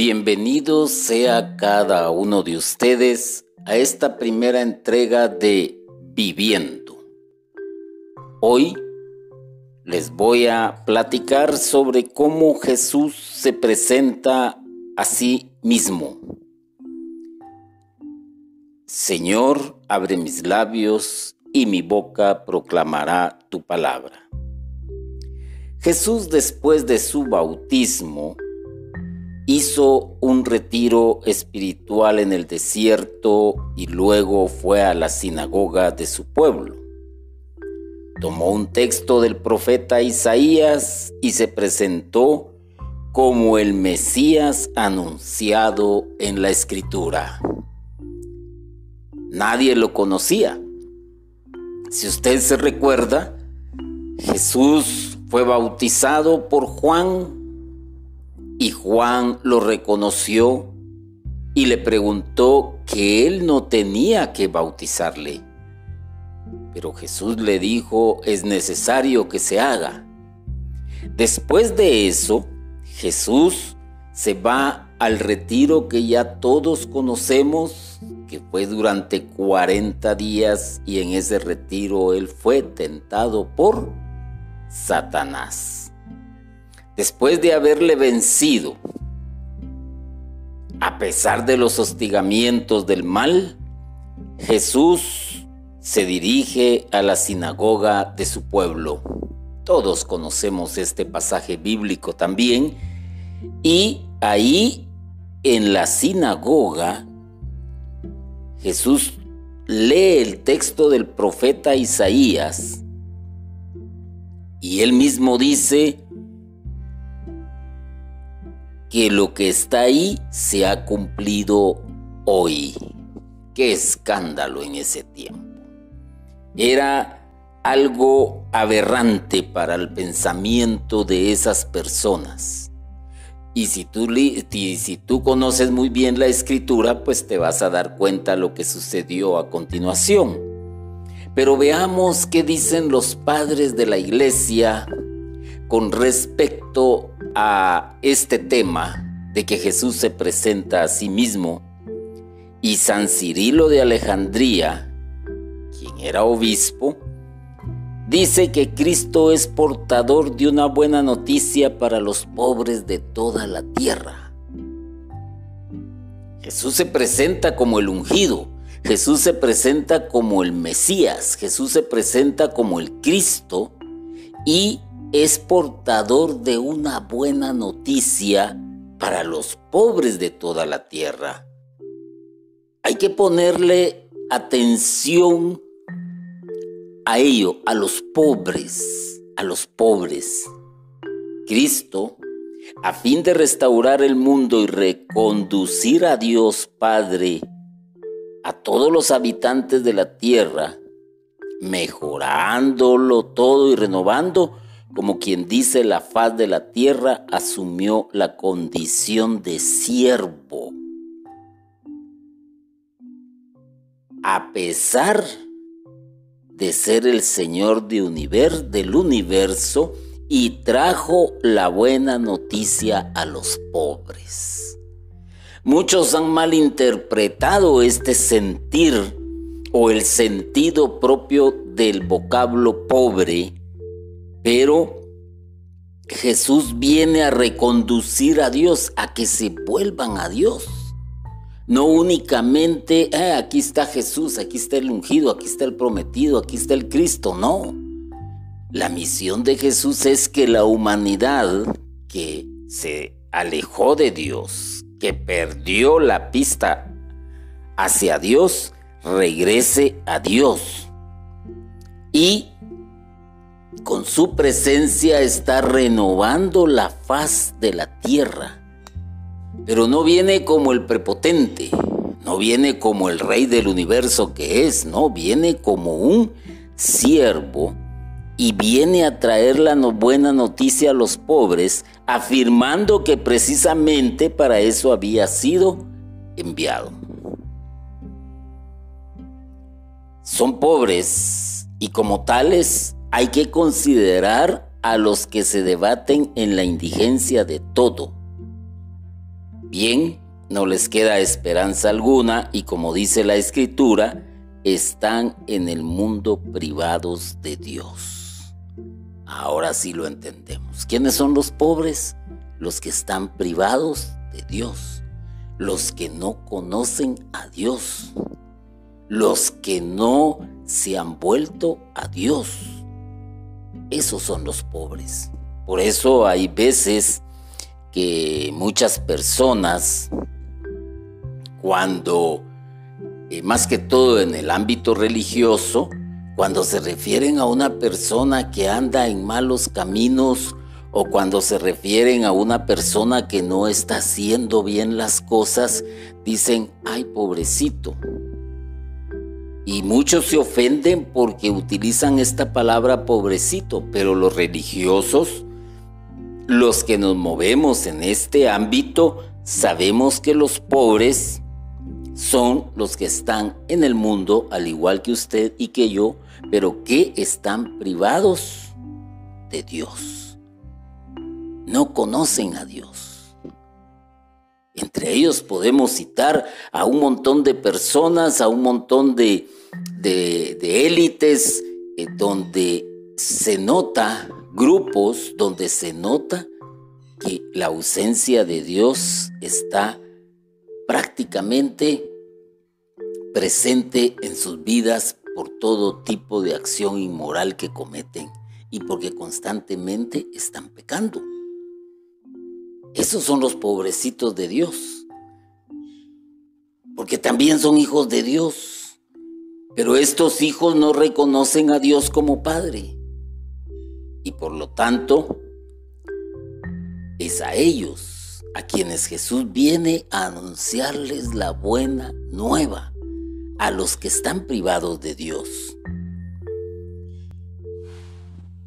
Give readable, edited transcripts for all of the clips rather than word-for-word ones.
Bienvenido sea cada uno de ustedes a esta primera entrega de Viviendo. Hoy les voy a platicar sobre cómo Jesús se presenta a sí mismo. Señor, abre mis labios y mi boca proclamará tu palabra. Jesús, después de su bautismo, hizo un retiro espiritual en el desierto y luego fue a la sinagoga de su pueblo. Tomó un texto del profeta Isaías y se presentó como el Mesías anunciado en la Escritura. Nadie lo conocía. Si usted se recuerda, Jesús fue bautizado por Juan y Juan lo reconoció y le preguntó que él no tenía que bautizarle. Pero Jesús le dijo, es necesario que se haga. Después de eso, Jesús se va al retiro que ya todos conocemos, que fue durante 40 días, y en ese retiro él fue tentado por Satanás. Después de haberle vencido, a pesar de los hostigamientos del mal, Jesús se dirige a la sinagoga de su pueblo. Todos conocemos este pasaje bíblico también, y ahí en la sinagoga Jesús lee el texto del profeta Isaías y él mismo dice que lo que está ahí se ha cumplido hoy. ¡Qué escándalo en ese tiempo! Era algo aberrante para el pensamiento de esas personas. Y si tú conoces muy bien la Escritura, pues te vas a dar cuenta de lo que sucedió a continuación. Pero veamos qué dicen los padres de la Iglesia con respecto a este tema de que Jesús se presenta a sí mismo. Y San Cirilo de Alejandría, quien era obispo, dice que Cristo es portador de una buena noticia para los pobres de toda la tierra. Jesús se presenta como el ungido, Jesús se presenta como el Mesías, Jesús se presenta como el Cristo y es portador de una buena noticia para los pobres de toda la tierra. Hay que ponerle atención a ello, a los pobres. Cristo, a fin de restaurar el mundo y reconducir a Dios Padre a todos los habitantes de la tierra, mejorándolo todo y renovando, como quien dice la faz de la tierra, asumió la condición de siervo. A pesar de ser el Señor del universo, y trajo la buena noticia a los pobres. Muchos han malinterpretado este sentir o el sentido propio del vocablo pobre, pero Jesús viene a reconducir a Dios, a que se vuelvan a Dios. No únicamente, aquí está Jesús, aquí está el ungido, aquí está el prometido, aquí está el Cristo. No. La misión de Jesús es que la humanidad que se alejó de Dios, que perdió la pista hacia Dios, regrese a Dios. Y con su presencia está renovando la faz de la tierra. Pero no viene como el prepotente, no viene como el rey del universo que es, no, viene como un siervo y viene a traer la buena noticia a los pobres, afirmando que precisamente para eso había sido enviado. Son pobres y como tales hay que considerar a los que se debaten en la indigencia de todo. bien, no les queda esperanza alguna y, como dice la Escritura, están en el mundo privados de Dios. Ahora sí lo entendemos. ¿Quiénes son los pobres? Los que están privados de Dios, los que no conocen a Dios, los que no se han vuelto a Dios. Esos son los pobres. Por eso hay veces que muchas personas, cuando, más que todo en el ámbito religioso, cuando se refieren a una persona que anda en malos caminos o cuando se refieren a una persona que no está haciendo bien las cosas, dicen, ay, pobrecito. Y muchos se ofenden porque utilizan esta palabra pobrecito, pero los religiosos, los que nos movemos en este ámbito, sabemos que los pobres son los que están en el mundo, al igual que usted y que yo, pero que están privados de Dios. No conocen a Dios. Entre ellos podemos citar a un montón de personas, a un montón de élites, donde se nota, grupos donde se nota que la ausencia de Dios está prácticamente presente en sus vidas por todo tipo de acción inmoral que cometen y porque constantemente están pecando. Esos son los pobrecitos de Dios, porque también son hijos de Dios, pero estos hijos no reconocen a Dios como Padre y por lo tanto es a ellos a quienes Jesús viene a anunciarles la buena nueva, a los que están privados de Dios.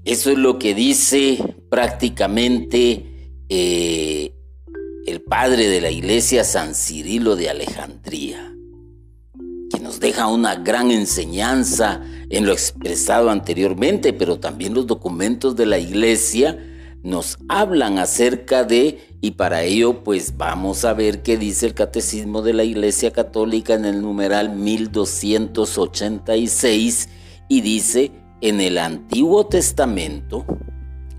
Eso es lo que dice prácticamente el padre de la iglesia, San Cirilo de Alejandría, que nos deja una gran enseñanza en lo expresado anteriormente, pero también los documentos de la iglesia nos hablan acerca de, y para ello pues vamos a ver qué dice el Catecismo de la Iglesia Católica en el numeral 1286, y dice: en el Antiguo Testamento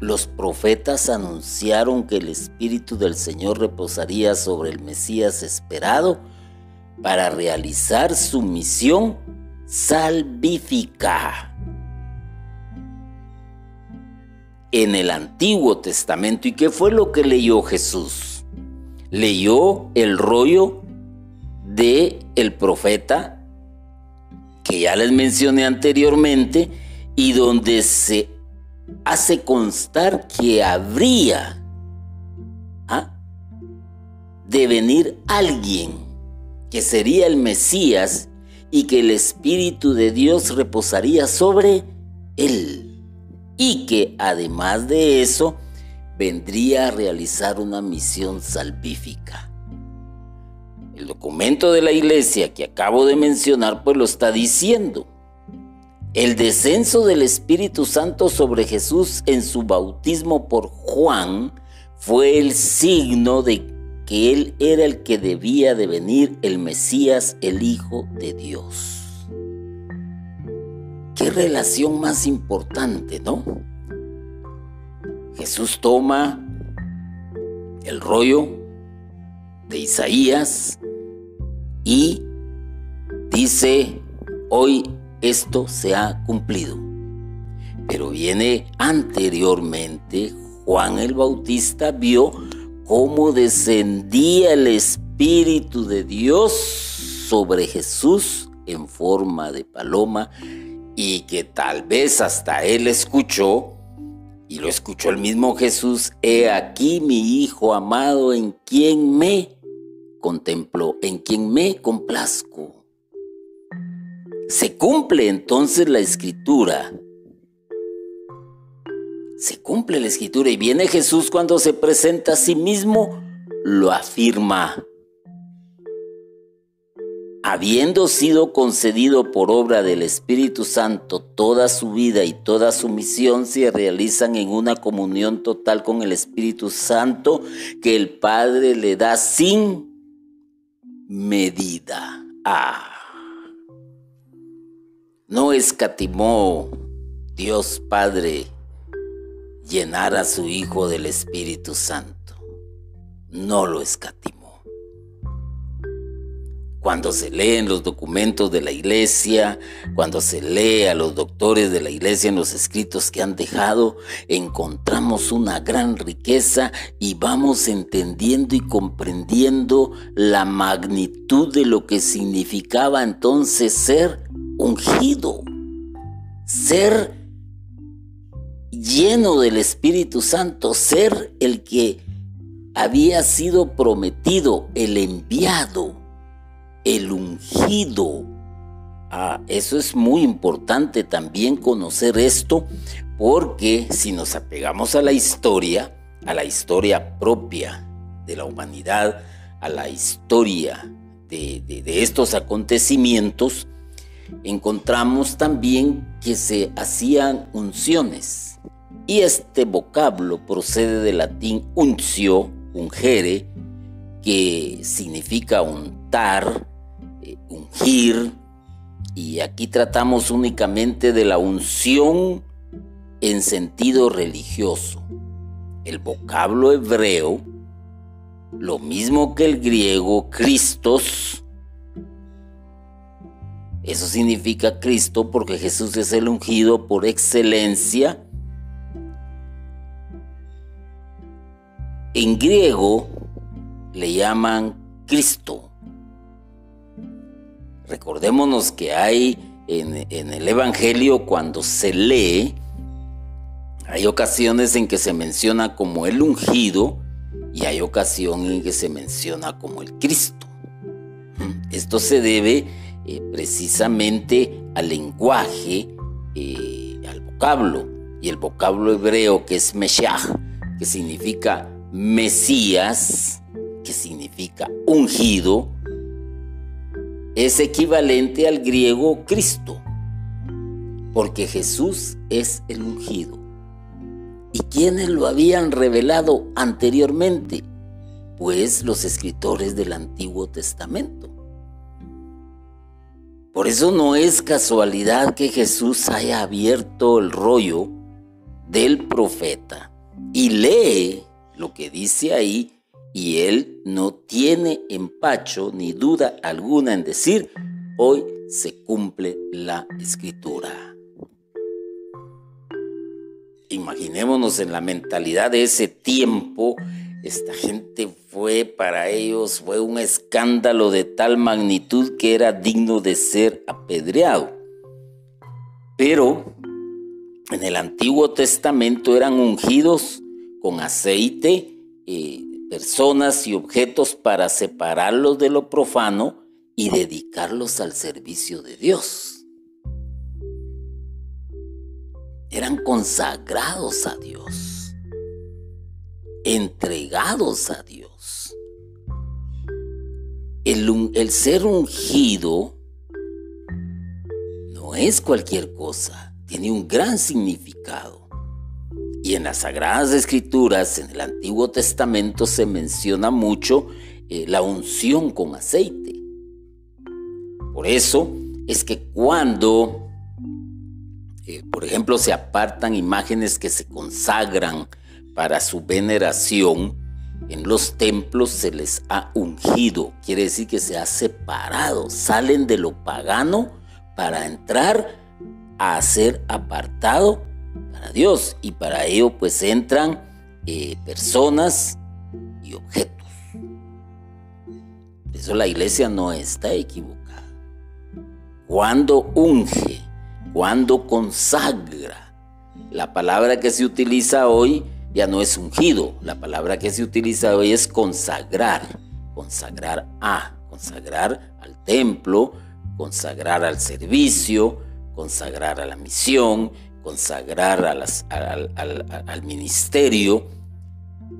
los profetas anunciaron que el Espíritu del Señor reposaría sobre el Mesías esperado para realizar su misión salvífica. En el Antiguo Testamento. ¿Y qué fue lo que leyó Jesús? Leyó el rollo de el profeta que ya les mencioné anteriormente, y donde se hace constar que habría de venir alguien que sería el Mesías y que el Espíritu de Dios reposaría sobre él. Y que además de eso vendría a realizar una misión salvífica. El documento de la iglesia que acabo de mencionar pues lo está diciendo. El descenso del Espíritu Santo sobre Jesús en su bautismo por Juan fue el signo de que él era el que debía de venir, el Mesías, el Hijo de Dios. Qué relación más importante, ¿no? Jesús toma el rollo de Isaías y dice: hoy esto se ha cumplido. Pero viene anteriormente, Juan el Bautista vio cómo descendía el Espíritu de Dios sobre Jesús en forma de paloma, y que tal vez hasta él escuchó, y lo escuchó el mismo Jesús: he aquí mi Hijo amado, en quien me contemplo, en quien me complazco. Se cumple entonces la Escritura. Se cumple la Escritura, y viene Jesús cuando se presenta a sí mismo, lo afirma. habiendo sido concedido por obra del Espíritu Santo, toda su vida y toda su misión se realizan en una comunión total con el Espíritu Santo que el Padre le da sin medida. No escatimó Dios Padre llenar a su Hijo del Espíritu Santo. No lo escatimó. Cuando se leen los documentos de la iglesia, cuando se lee a los doctores de la iglesia en los escritos que han dejado, encontramos una gran riqueza y vamos entendiendo y comprendiendo la magnitud de lo que significaba entonces ser ungido, ser lleno del Espíritu Santo, ser el que había sido prometido, el enviado, el ungido. Eso es muy importante también conocer esto, porque si nos apegamos a la historia propia de la humanidad, a la historia de estos acontecimientos, encontramos también que se hacían unciones. Y este vocablo procede del latín untio, ungere, que significa untar, ungir, y aquí tratamos únicamente de la unción en sentido religioso. El vocablo hebreo, lo mismo que el griego, Christos, eso significa Cristo porque Jesús es el ungido por excelencia. En griego le llaman Cristo. Recordémonos que hay en el Evangelio, cuando se lee, hay ocasiones en que se menciona como el ungido y hay ocasiones en que se menciona como el Cristo. Esto se debe precisamente al lenguaje, al vocablo, y el vocablo hebreo que es Meshiach, que significa Mesías, que significa ungido, es equivalente al griego Cristo, porque Jesús es el ungido. ¿Y quiénes lo habían revelado anteriormente? Pues los escritores del Antiguo Testamento. Por eso no es casualidad que Jesús haya abierto el rollo del profeta y lee lo que dice ahí, y él no tiene empacho ni duda alguna en decir: hoy se cumple la Escritura. Imaginémonos en la mentalidad de ese tiempo. Esta gente para ellos fue un escándalo de tal magnitud que era digno de ser apedreado. Pero en el Antiguo Testamento eran ungidos con aceite, personas y objetos para separarlos de lo profano y dedicarlos al servicio de Dios. Eran consagrados a Dios, entregados a Dios. El ser ungido no es cualquier cosa, tiene un gran significado. Y en las Sagradas Escrituras, en el Antiguo Testamento, se menciona mucho la unción con aceite. Por eso es que cuando, por ejemplo, se apartan imágenes que se consagran para su veneración, en los templos se les ha ungido. Quiere decir que se ha separado, salen de lo pagano para entrar a ser apartado para Dios, y para ello pues entran personas y objetos. Por eso la iglesia no está equivocada. Cuando unge, cuando consagra, la palabra que se utiliza hoy ya no es ungido, la palabra que se utiliza hoy es consagrar, consagrar al templo, consagrar al servicio, consagrar a la misión, consagrar al ministerio.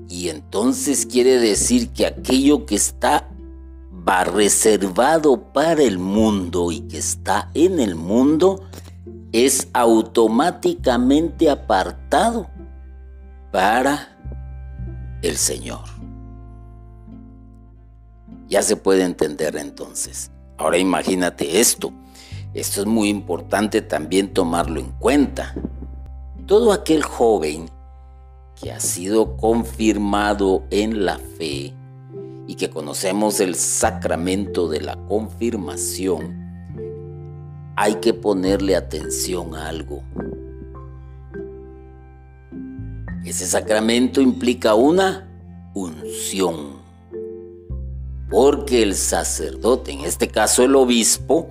Y entonces quiere decir que aquello que está va reservado para el mundo y que está en el mundo, es automáticamente apartado para el Señor. Ya se puede entender entonces. Ahora imagínate esto. Esto es muy importante también tomarlo en cuenta. Todo aquel joven que ha sido confirmado en la fe y que conocemos el sacramento de la confirmación, hay que ponerle atención a algo. Ese sacramento implica una unción, porque el sacerdote, en este caso el obispo,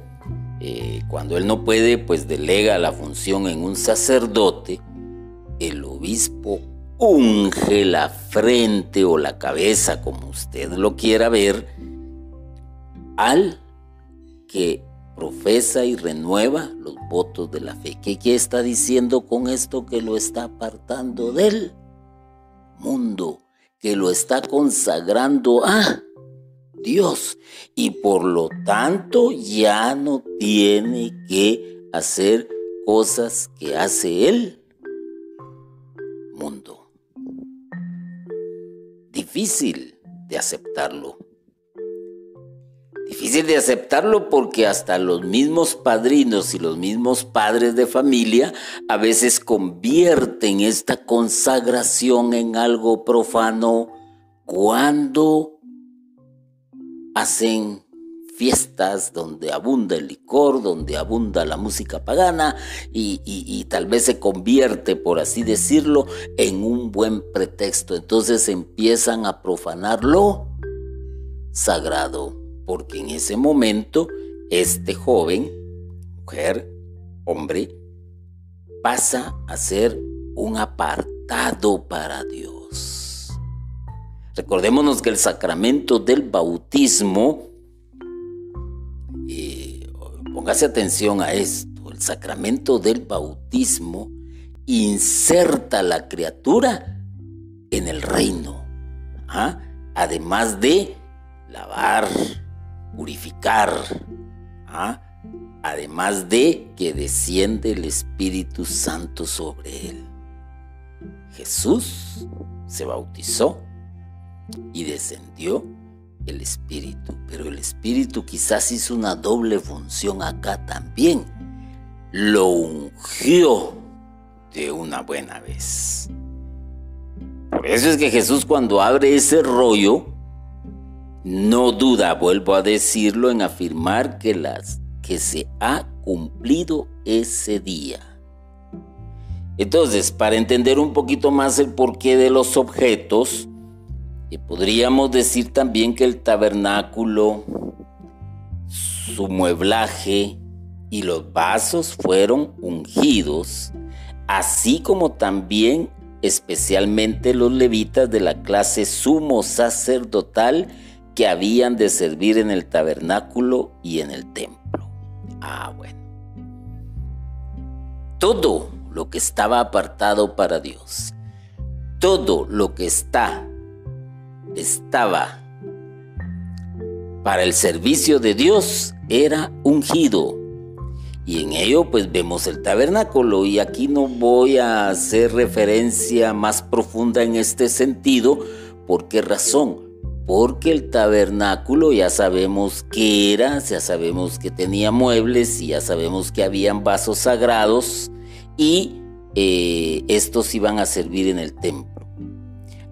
cuando él no puede, pues delega la función en un sacerdote. El obispo unge la frente o la cabeza, como usted lo quiera ver, al que profesa y renueva los votos de la fe. ¿Qué está diciendo con esto? Que lo está apartando del mundo, que lo está consagrando a Dios, y por lo tanto ya no tiene que hacer cosas que hace el mundo. Difícil de aceptarlo. Difícil de aceptarlo porque hasta los mismos padrinos y los mismos padres de familia a veces convierten esta consagración en algo profano cuando hacen fiestas donde abunda el licor, donde abunda la música pagana y tal vez se convierte, por así decirlo, en un buen pretexto. Entonces empiezan a profanar lo sagrado, porque en ese momento este joven, mujer, hombre, pasa a ser un apartado para Dios. Recordémonos que el sacramento del bautismo, póngase atención a esto, el sacramento del bautismo inserta a la criatura en el reino, además de lavar, purificar, además de que desciende el Espíritu Santo sobre él. Jesús se bautizó y descendió el Espíritu, pero el Espíritu quizás hizo una doble función acá también. Lo ungió de una buena vez. Por eso es que Jesús, cuando abre ese rollo, no duda, vuelvo a decirlo, en afirmar que se ha cumplido ese día. Entonces, para entender un poquito más el porqué de los objetos, podríamos decir también que el tabernáculo, su mueblaje y los vasos fueron ungidos, así como también especialmente los levitas de la clase sumo sacerdotal que habían de servir en el tabernáculo y en el templo. Bueno. Todo lo que estaba apartado para Dios, todo lo que estaba para el servicio de Dios era ungido. Y en ello pues vemos el tabernáculo, y aquí no voy a hacer referencia más profunda en este sentido. ¿Por qué razón? Porque el tabernáculo ya sabemos qué era, ya sabemos que tenía muebles y ya sabemos que habían vasos sagrados, y estos iban a servir en el templo.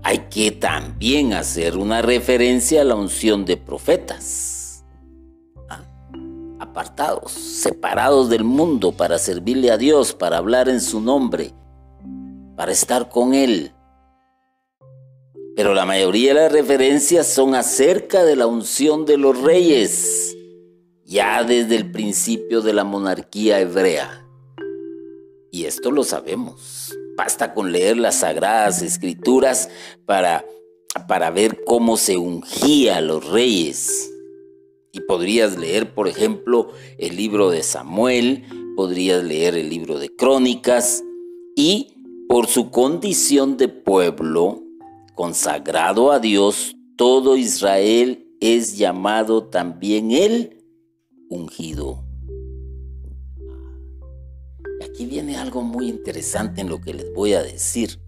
Hay que también hacer una referencia a la unción de profetas, apartados, separados del mundo para servirle a Dios, para hablar en su nombre, para estar con Él. Pero la mayoría de las referencias son acerca de la unción de los reyes, ya desde el principio de la monarquía hebrea. Y esto lo sabemos. Basta con leer las Sagradas Escrituras para ver cómo se ungía a los reyes. Y podrías leer, por ejemplo, el libro de Samuel, podrías leer el libro de Crónicas, y por su condición de pueblo consagrado a Dios, todo Israel es llamado también el ungido. Aquí viene algo muy interesante en lo que les voy a decir.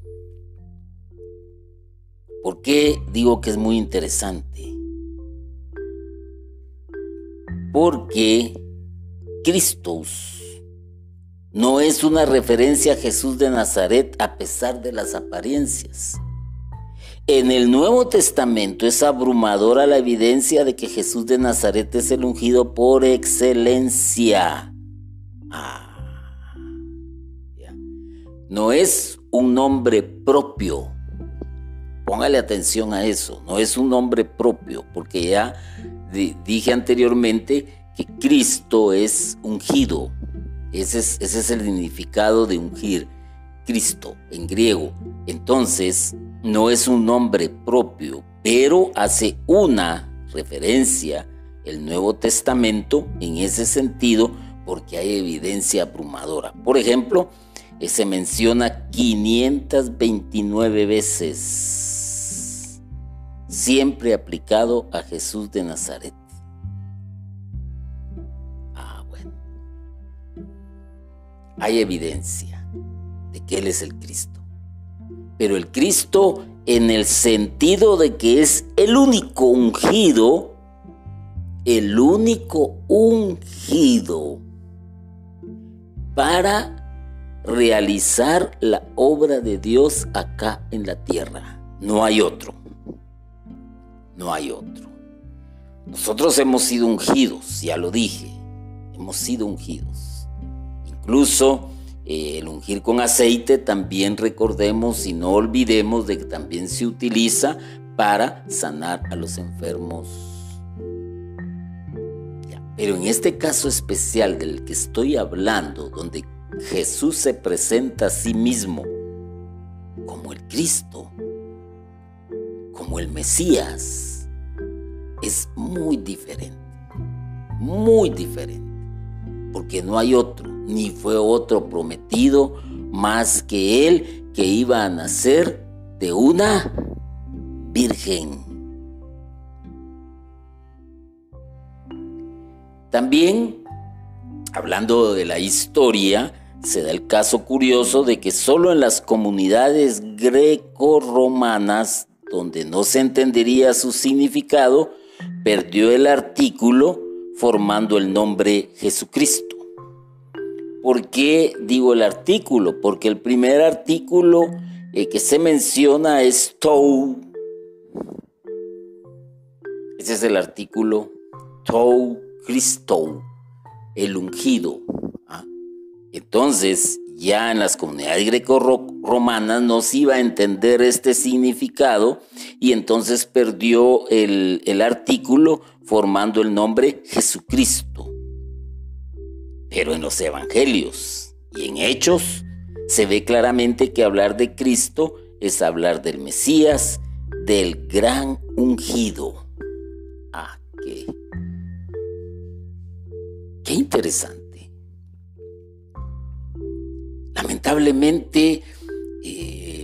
¿Por qué digo que es muy interesante? Porque Christos no es una referencia a Jesús de Nazaret a pesar de las apariencias. En el Nuevo Testamento es abrumadora la evidencia de que Jesús de Nazaret es el ungido por excelencia. No es un nombre propio. Póngale atención a eso. No es un nombre propio, porque ya dije anteriormente que Cristo es ungido. Ese es el significado de ungir. Cristo en griego. Entonces, no es un nombre propio, pero hace una referencia el Nuevo Testamento en ese sentido porque hay evidencia abrumadora. Por ejemplo, se menciona 529 veces, siempre aplicado a Jesús de Nazaret. Bueno. Hay evidencia de que Él es el Cristo. Pero el Cristo en el sentido de que es el único ungido para realizar la obra de Dios acá en la tierra. No hay otro. Nosotros hemos sido ungidos, ya lo dije, hemos sido ungidos. Incluso el ungir con aceite también recordemos y no olvidemos de que también se utiliza para sanar a los enfermos. Pero en este caso especial del que estoy hablando, donde Jesús se presenta a sí mismo como el Cristo, como el Mesías, es muy diferente, porque no hay otro, ni fue otro prometido más que Él, que iba a nacer de una virgen. También, hablando de la historia, se da el caso curioso de que solo en las comunidades greco-romanas, donde no se entendería su significado, perdió el artículo formando el nombre Jesucristo. ¿Por qué digo el artículo? Porque el primer artículo que se menciona es tou. Ese es el artículo tou Christou, el ungido. Entonces, ya en las comunidades greco-romanas no se iba a entender este significado y entonces perdió el artículo formando el nombre Jesucristo. Pero en los evangelios y en Hechos se ve claramente que hablar de Cristo es hablar del Mesías, del gran ungido. Qué interesante. Lamentablemente,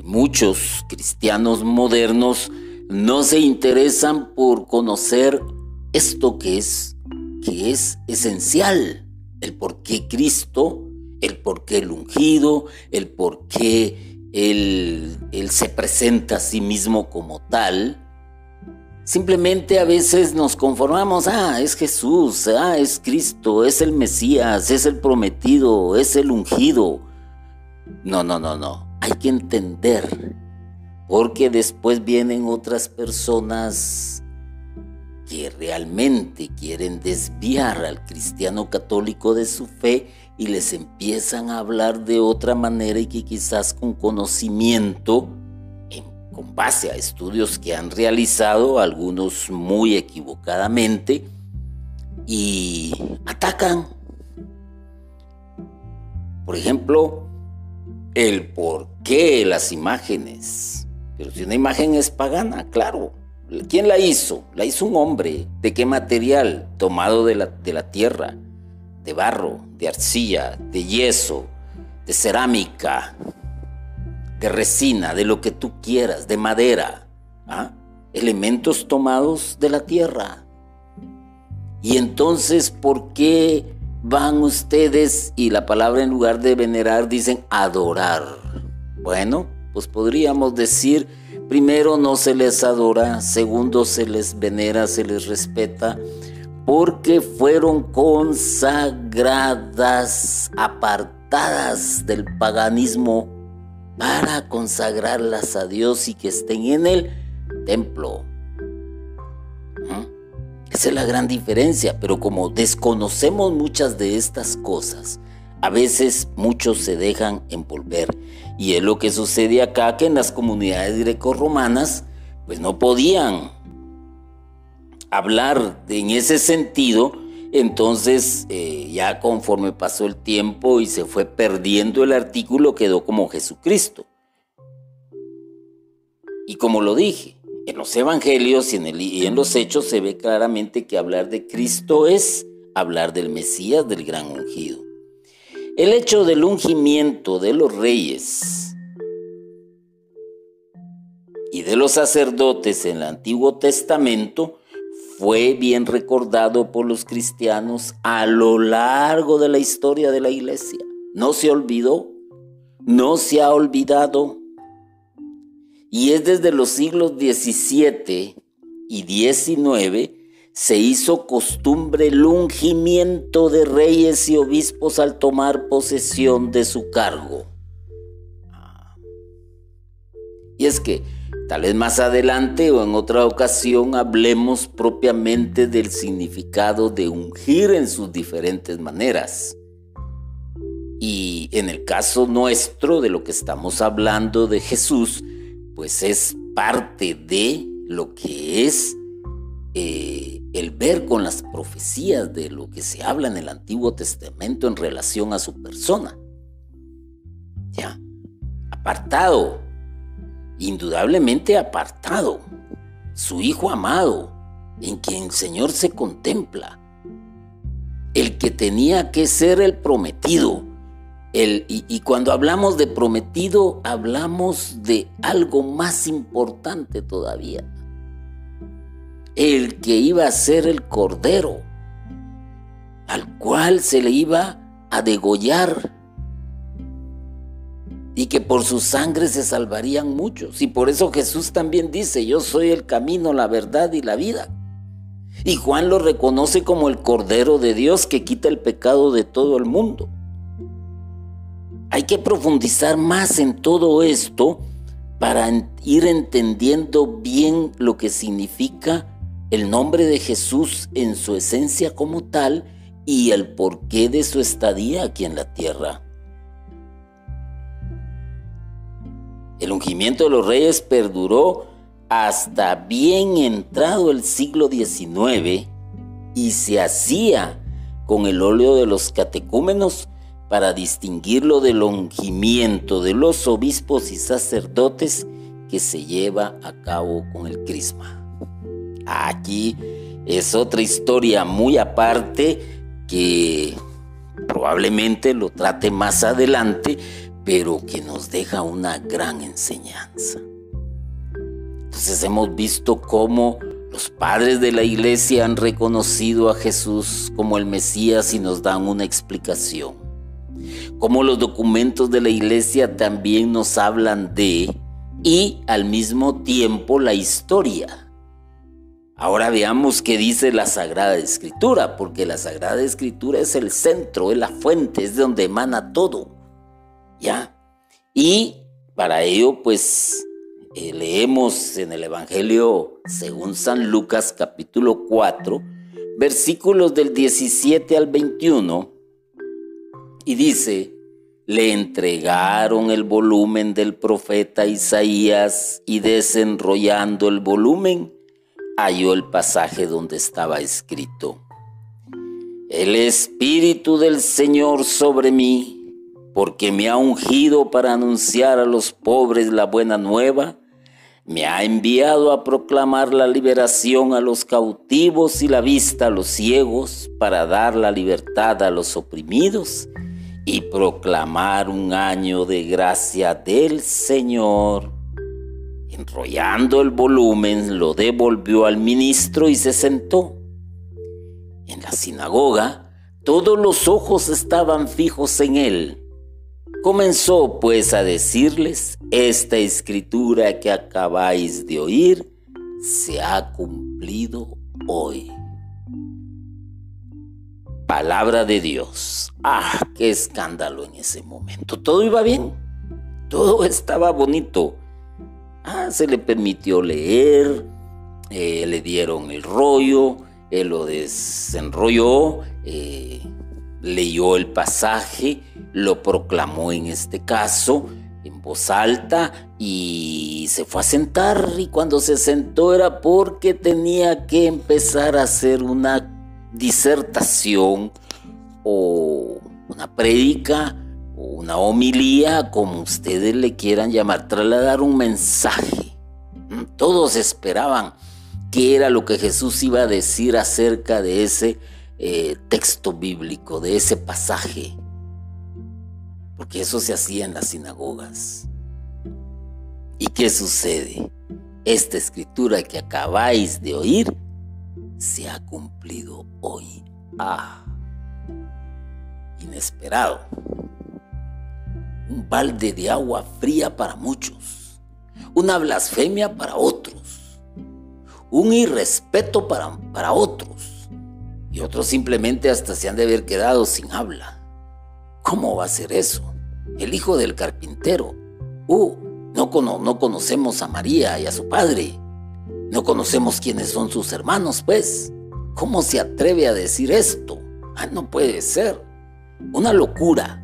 muchos cristianos modernos no se interesan por conocer esto que es esencial. El por qué Cristo, el por qué el ungido, el por qué Él se presenta a sí mismo como tal. Simplemente a veces nos conformamos, es Jesús, es Cristo, es el Mesías, es el prometido, es el ungido. No. Hay que entender, porque después vienen otras personas que realmente quieren desviar al cristiano católico de su fe y les empiezan a hablar de otra manera y que quizás con conocimiento, con base a estudios que han realizado, algunos muy equivocadamente, y atacan. Por ejemplo, el por qué las imágenes. Pero si una imagen es pagana, claro. ¿Quién la hizo? La hizo un hombre. ¿De qué material? Tomado de la tierra, de barro, de arcilla, de yeso, de cerámica, de resina, de lo que tú quieras, de madera. Elementos tomados de la tierra. Y entonces, ¿por qué van ustedes y la palabra en lugar de venerar dicen adorar? Bueno, pues podríamos decir, primero, no se les adora, segundo, se les venera, se les respeta, porque fueron consagradas, apartadas del paganismo para consagrarlas a Dios y que estén en el templo. Esa es la gran diferencia, pero como desconocemos muchas de estas cosas, a veces muchos se dejan envolver. Y es lo que sucede acá, que en las comunidades grecorromanas, pues no podían hablar en ese sentido. Entonces, ya conforme pasó el tiempo y se fue perdiendo el artículo, quedó como Jesucristo. Y como lo dije, en los evangelios y en los hechos se ve claramente que hablar de Cristo es hablar del Mesías, del gran ungido. El hecho del ungimiento de los reyes y de los sacerdotes en el Antiguo Testamento fue bien recordado por los cristianos a lo largo de la historia de la iglesia. No se olvidó, no se ha olvidado. Y es desde los siglos XVII y XIX se hizo costumbre el ungimiento de reyes y obispos al tomar posesión de su cargo. Y es que tal vez más adelante o en otra ocasión hablemos propiamente del significado de ungir en sus diferentes maneras. Y en el caso nuestro, de lo que estamos hablando de Jesús, pues es parte de lo que es el ver con las profecías de lo que se habla en el Antiguo Testamento en relación a su persona. Ya, apartado, indudablemente apartado, su Hijo amado, en quien el Señor se contempla, el que tenía que ser el prometido. Y cuando hablamos de prometido, hablamos de algo más importante todavía. El que iba a ser el Cordero, al cual se le iba a degollar, y que por su sangre se salvarían muchos. Y por eso Jesús también dice: yo soy el camino, la verdad y la vida. Y Juan lo reconoce como el Cordero de Dios que quita el pecado de todo el mundo. Hay que profundizar más en todo esto para ir entendiendo bien lo que significa el nombre de Jesús en su esencia como tal y el porqué de su estadía aquí en la tierra. El ungimiento de los reyes perduró hasta bien entrado el siglo XIX y se hacía con el óleo de los catecúmenos para distinguirlo del ungimiento de los obispos y sacerdotes que se lleva a cabo con el crisma. Aquí es otra historia muy aparte que probablemente lo trate más adelante, pero que nos deja una gran enseñanza. Entonces hemos visto cómo los padres de la iglesia han reconocido a Jesús como el Mesías y nos dan una explicación. Cómo los documentos de la iglesia también nos hablan de, y al mismo tiempo la historia. Ahora veamos qué dice la Sagrada Escritura, porque la Sagrada Escritura es el centro, es la fuente, es de donde emana todo. ¿Ya? Y para ello, pues, leemos en el Evangelio según San Lucas, capítulo 4, versículos del 17 al 21, y dice: le entregaron el volumen del profeta Isaías y desenrollando el volumen, halló el pasaje donde estaba escrito: el Espíritu del Señor sobre mí, porque me ha ungido para anunciar a los pobres la buena nueva, me ha enviado a proclamar la liberación a los cautivos y la vista a los ciegos, para dar la libertad a los oprimidos y proclamar un año de gracia del Señor. Enrollando el volumen, lo devolvió al ministro y se sentó. En la sinagoga, todos los ojos estaban fijos en él. Comenzó pues a decirles: esta escritura que acabáis de oír se ha cumplido hoy. Palabra de Dios. ¡Qué escándalo en ese momento! Todo iba bien, todo estaba bonito. Se le permitió leer, le dieron el rollo, él lo desenrolló, leyó el pasaje, lo proclamó en este caso en voz alta y se fue a sentar. Y cuando se sentó era porque tenía que empezar a hacer una disertación o una prédica o una homilía, como ustedes le quieran llamar, trasladar un mensaje. Todos esperaban qué era lo que Jesús iba a decir acerca de ese texto bíblico, de ese pasaje, porque eso se hacía en las sinagogas. ¿Y qué sucede? Esta escritura que acabáis de oír se ha cumplido hoy. Inesperado. Un balde de agua fría para muchos, una blasfemia para otros, un irrespeto para otros, y otros simplemente hasta se han de haber quedado sin habla. ¿Cómo va a ser eso? El hijo del carpintero. No conocemos a María y a su padre. No conocemos quiénes son sus hermanos, pues. ¿Cómo se atreve a decir esto? No puede ser. Una locura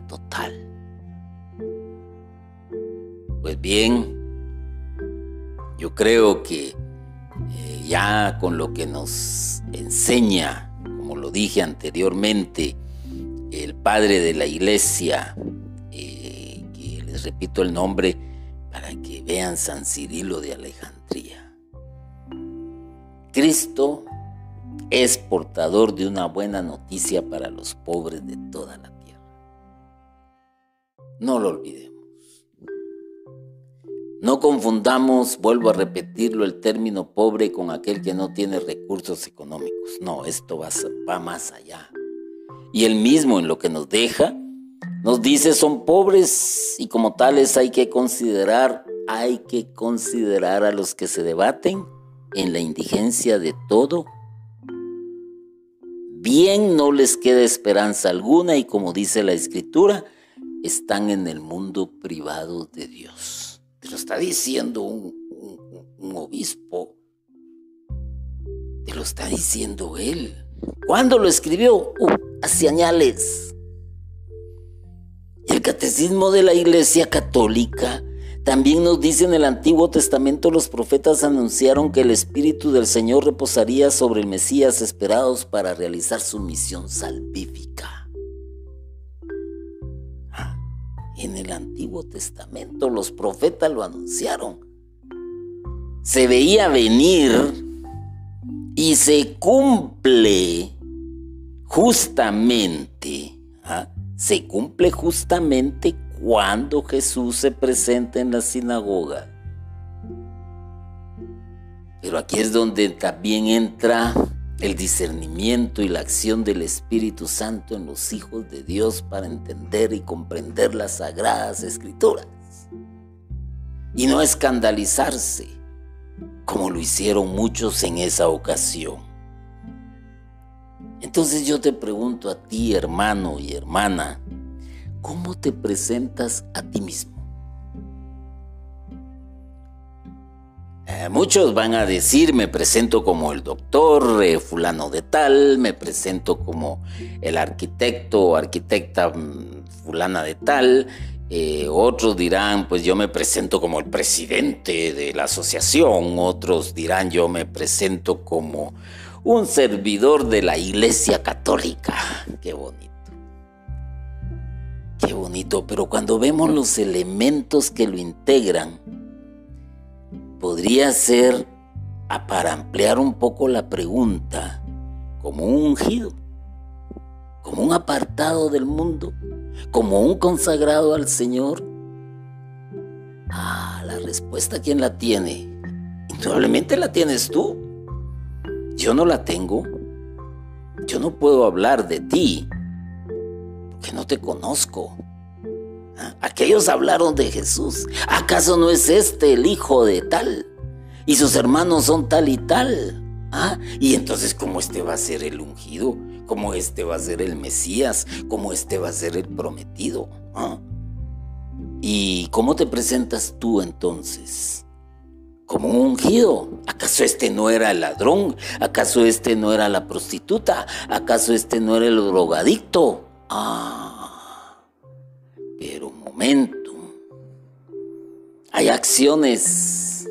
total. Pues bien, yo creo que ya con lo que nos enseña, como lo dije anteriormente, el padre de la iglesia, que les repito el nombre para que vean, San Cirilo de Alejandría. Cristo es portador de una buena noticia para los pobres de toda la tierra. No lo olvidemos. No confundamos, vuelvo a repetirlo, el término pobre con aquel que no tiene recursos económicos. No, esto va más allá. Y él mismo, en lo que nos deja, nos dice: son pobres, y como tales hay que considerar a los que se debaten en la indigencia de todo bien, no les queda esperanza alguna, y como dice la Escritura, están en el mundo privado de Dios. Te lo está diciendo un obispo, te lo está diciendo él. ¿Cuándo lo escribió? Hace añales. El Catecismo de la Iglesia Católica también nos dice: en el Antiguo Testamento los profetas anunciaron que el Espíritu del Señor reposaría sobre el Mesías esperados para realizar su misión salvífica. En el Antiguo Testamento los profetas lo anunciaron. Se veía venir y se cumple justamente. Se cumple justamente cuando Jesús se presenta en la sinagoga. Pero aquí es donde también entra el discernimiento y la acción del Espíritu Santo en los hijos de Dios para entender y comprender las Sagradas Escrituras y no escandalizarse como lo hicieron muchos en esa ocasión. Entonces yo te pregunto a ti, hermano y hermana, ¿cómo te presentas a ti mismo? Muchos van a decir: me presento como el doctor fulano de tal, me presento como el arquitecto o arquitecta fulana de tal. Otros dirán: pues yo me presento como el presidente de la asociación. Otros dirán: yo me presento como un servidor de la Iglesia Católica. Qué bonito. Qué bonito, pero cuando vemos los elementos que lo integran, podría ser, para ampliar un poco la pregunta, como un ungido, como un apartado del mundo, como un consagrado al Señor. La respuesta, ¿quién la tiene? Indudablemente la tienes tú. Yo no la tengo. yo no puedo hablar de ti porque no te conozco. Aquellos hablaron de Jesús. ¿Acaso no es este el hijo de tal? Y sus hermanos son tal y tal. Y entonces, ¿cómo este va a ser el ungido? ¿Cómo este va a ser el Mesías? ¿Cómo este va a ser el prometido? ¿Y cómo te presentas tú entonces? Como un ungido. ¿Acaso este no era el ladrón? ¿Acaso este no era la prostituta? ¿Acaso este no era el drogadicto? Pero un momento. Hay acciones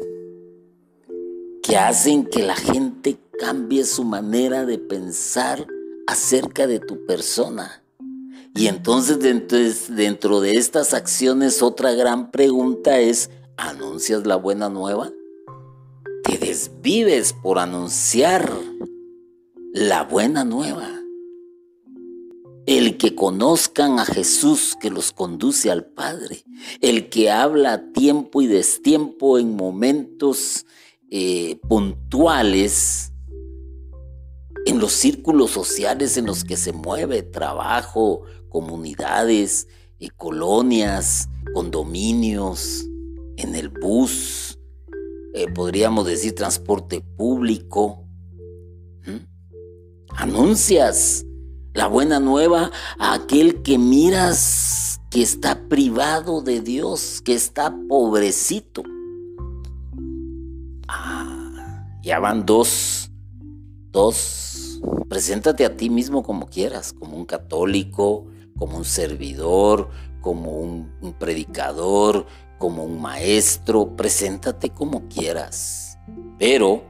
que hacen que la gente cambie su manera de pensar acerca de tu persona. Y entonces dentro de estas acciones, otra gran pregunta es: ¿anuncias la buena nueva? ¿Te desvives por anunciar la buena nueva? El que conozcan a Jesús que los conduce al Padre, el que habla a tiempo y destiempo en momentos puntuales, en los círculos sociales en los que se mueve, trabajo, comunidades, colonias, condominios, en el bus, podríamos decir transporte público. Anuncias la buena nueva a aquel que miras que está privado de Dios, que está pobrecito. Ya van dos. Preséntate a ti mismo como quieras, como un católico, como un servidor, como un predicador, como un maestro. Preséntate como quieras. Pero,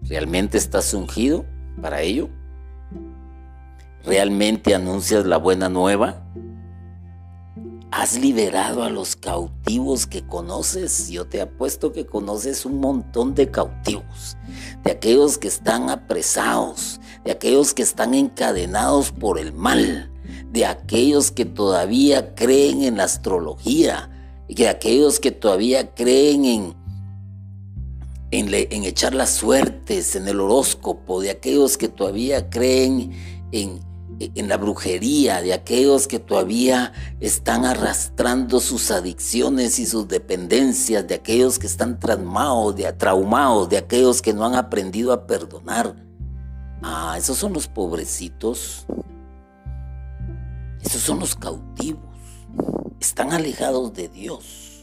¿realmente estás ungido para ello? ¿Realmente anuncias la buena nueva? ¿Has liberado a los cautivos que conoces? Yo te apuesto que conoces un montón de cautivos, de aquellos que están apresados, de aquellos que están encadenados por el mal, de aquellos que todavía creen en la astrología, y de aquellos que todavía creen en echar las suertes, en el horóscopo, de aquellos que todavía creen en la brujería, de aquellos que todavía están arrastrando sus adicciones y sus dependencias, de aquellos que están traumados, de aquellos que no han aprendido a perdonar. Esos son los pobrecitos. Esos son los cautivos. Están alejados de Dios.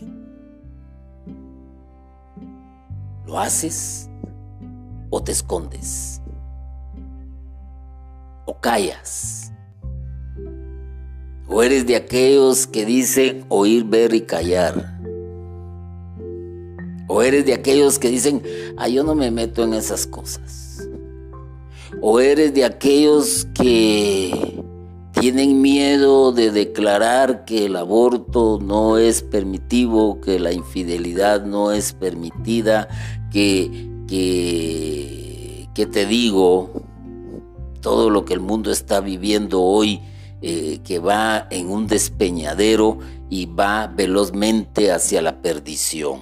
¿Lo haces o te escondes? ¿O callas? ¿O eres de aquellos que dicen oír, ver y callar? ¿O eres de aquellos que dicen yo no me meto en esas cosas? ¿O eres de aquellos que tienen miedo de declarar que el aborto no es permitido, que la infidelidad no es permitida, que te digo, todo lo que el mundo está viviendo hoy, que va en un despeñadero y va velozmente hacia la perdición?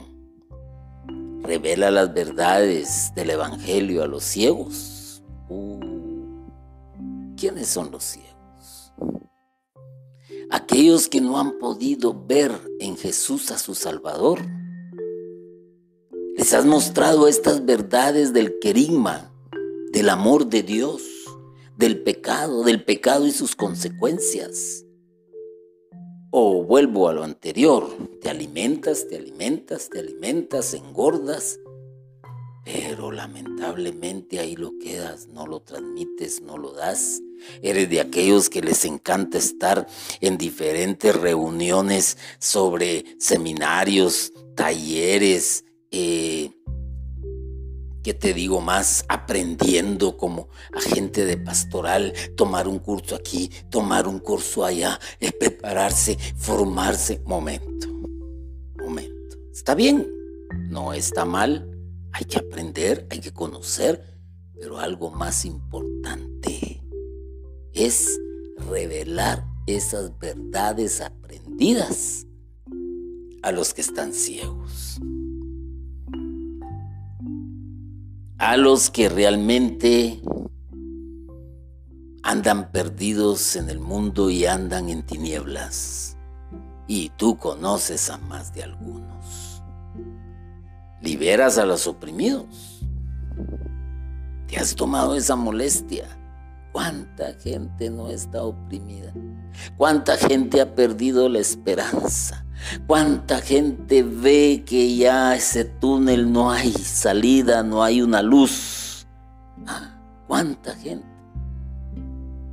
Revela las verdades del evangelio a los ciegos. ¿Quiénes son los ciegos? Aquellos que no han podido ver en Jesús a su Salvador. Les has mostrado estas verdades del querigma, del amor de Dios, del pecado y sus consecuencias. O vuelvo a lo anterior, te alimentas, engordas, pero lamentablemente ahí lo quedas, no lo transmites, no lo das. Eres de aquellos que les encanta estar en diferentes reuniones sobre seminarios, talleres, ¿qué te digo más? Aprendiendo como agente de pastoral, tomar un curso aquí, tomar un curso allá, prepararse, formarse. Momento. Está bien, no está mal, hay que aprender, hay que conocer, pero algo más importante es revelar esas verdades aprendidas a los que están ciegos, a los que realmente andan perdidos en el mundo y andan en tinieblas. Y tú conoces a más de algunos. Liberas a los oprimidos. ¿Te has tomado esa molestia? ¿Cuánta gente no está oprimida? ¿Cuánta gente ha perdido la esperanza? ¿Cuánta gente ve que ya ese túnel no hay salida, no hay una luz? ¿Cuánta gente?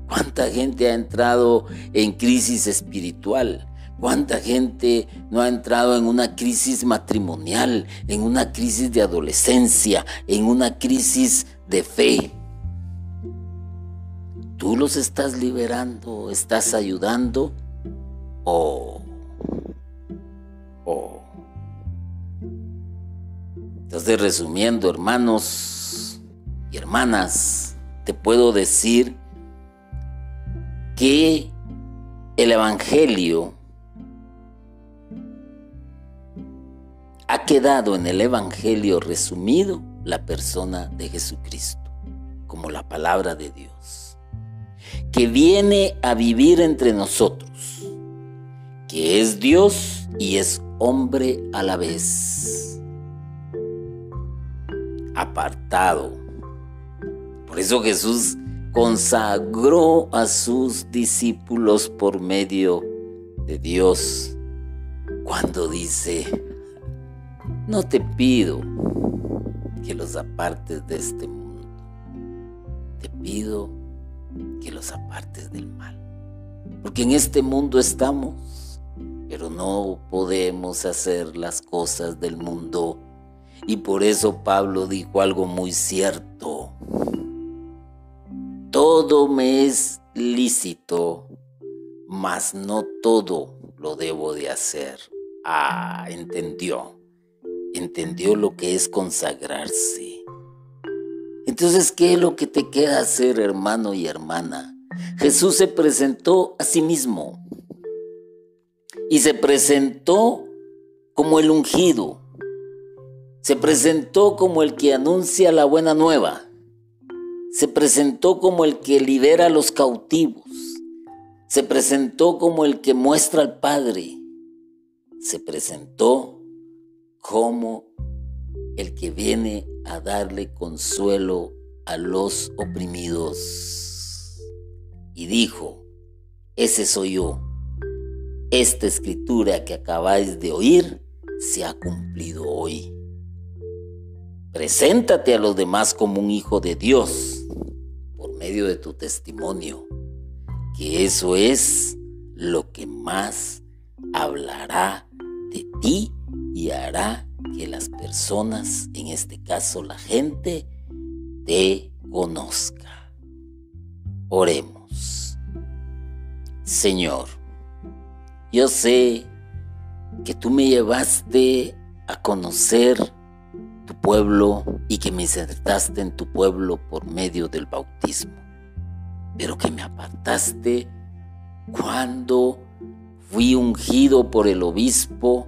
¿Cuánta gente ha entrado en crisis espiritual? ¿Cuánta gente no ha entrado en una crisis matrimonial, en una crisis de adolescencia, en una crisis de fe? ¿Tú los estás liberando, estás ayudando? Entonces, resumiendo, hermanos y hermanas, te puedo decir que el Evangelio ha quedado en el Evangelio resumido la persona de Jesucristo, como la palabra de Dios, que viene a vivir entre nosotros, que es Dios y es hombre a la vez, apartado. Por eso Jesús consagró a sus discípulos por medio de Dios cuando dice: no te pido que los apartes de este mundo, te pido que los apartes del mal. Porque en este mundo estamos, pero no podemos hacer las cosas del mundo. Y por eso Pablo dijo algo muy cierto: todo me es lícito, mas no todo lo debo de hacer. Entendió lo que es consagrarse. Entonces, ¿qué es lo que te queda hacer, hermano y hermana? Jesús se presentó a sí mismo y se presentó como el ungido, se presentó como el que anuncia la buena nueva, se presentó como el que libera a los cautivos, se presentó como el que muestra al Padre, se presentó como el que viene a darle consuelo a los oprimidos. Y dijo: ese soy yo. Esta escritura que acabáis de oír se ha cumplido hoy. Preséntate a los demás como un hijo de Dios por medio de tu testimonio, que eso es lo que más hablará de ti y hará que las personas, en este caso la gente, te conozca. Oremos. Señor, yo sé que tú me llevaste a conocer tu pueblo y que me insertaste en tu pueblo por medio del bautismo, pero que me apartaste cuando fui ungido por el obispo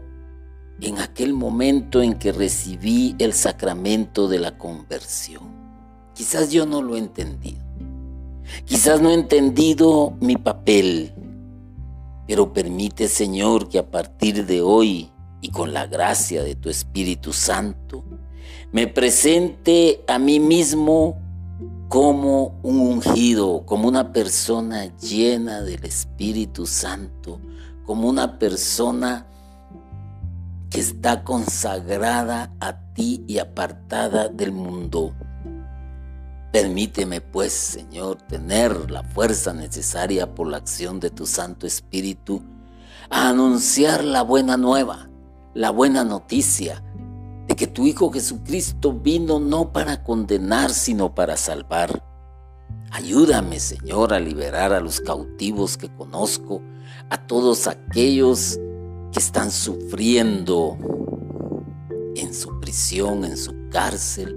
en aquel momento en que recibí el sacramento de la conversión. Quizás yo no lo he entendido, quizás no he entendido mi papel, pero permite, Señor, que a partir de hoy y con la gracia de tu Espíritu Santo, me presente a mí mismo como un ungido, como una persona llena del Espíritu Santo, como una persona que está consagrada a ti y apartada del mundo. Permíteme, pues, Señor, tener la fuerza necesaria por la acción de tu Santo Espíritu a anunciar la buena nueva, la buena noticia de que tu Hijo Jesucristo vino no para condenar, sino para salvar. Ayúdame, Señor, a liberar a los cautivos que conozco, a todos aquellos que están sufriendo en su prisión, en su cárcel,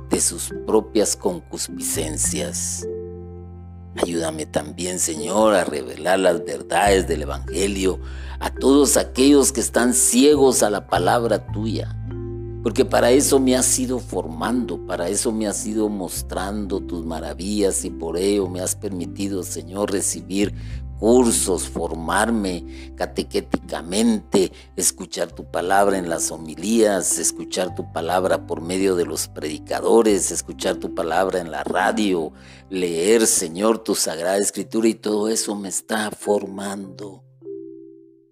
de sus propias concupiscencias. Ayúdame también, Señor, a revelar las verdades del Evangelio a todos aquellos que están ciegos a la palabra tuya. porque para eso me has ido formando, para eso me has ido mostrando tus maravillas y por ello me has permitido, Señor, recibir cursos, formarme catequéticamente, escuchar tu palabra en las homilías, escuchar tu palabra por medio de los predicadores, escuchar tu palabra en la radio, leer, Señor, tu Sagrada Escritura, y todo eso me está formando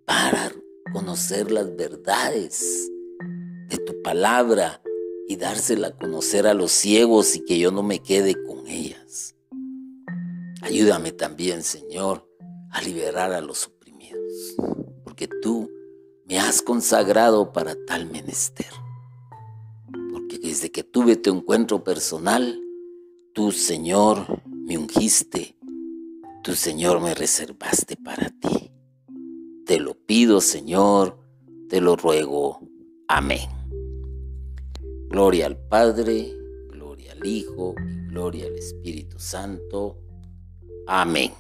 para conocer las verdades de tu palabra y dársela a conocer a los ciegos y que yo no me quede con ellas. Ayúdame también, Señor, a liberar a los oprimidos, porque tú me has consagrado para tal menester. Porque desde que tuve tu encuentro personal, tú, Señor, me ungiste, tú, Señor, me reservaste para ti. Te lo pido, Señor, te lo ruego. Amén. Gloria al Padre, gloria al Hijo y gloria al Espíritu Santo. Amén.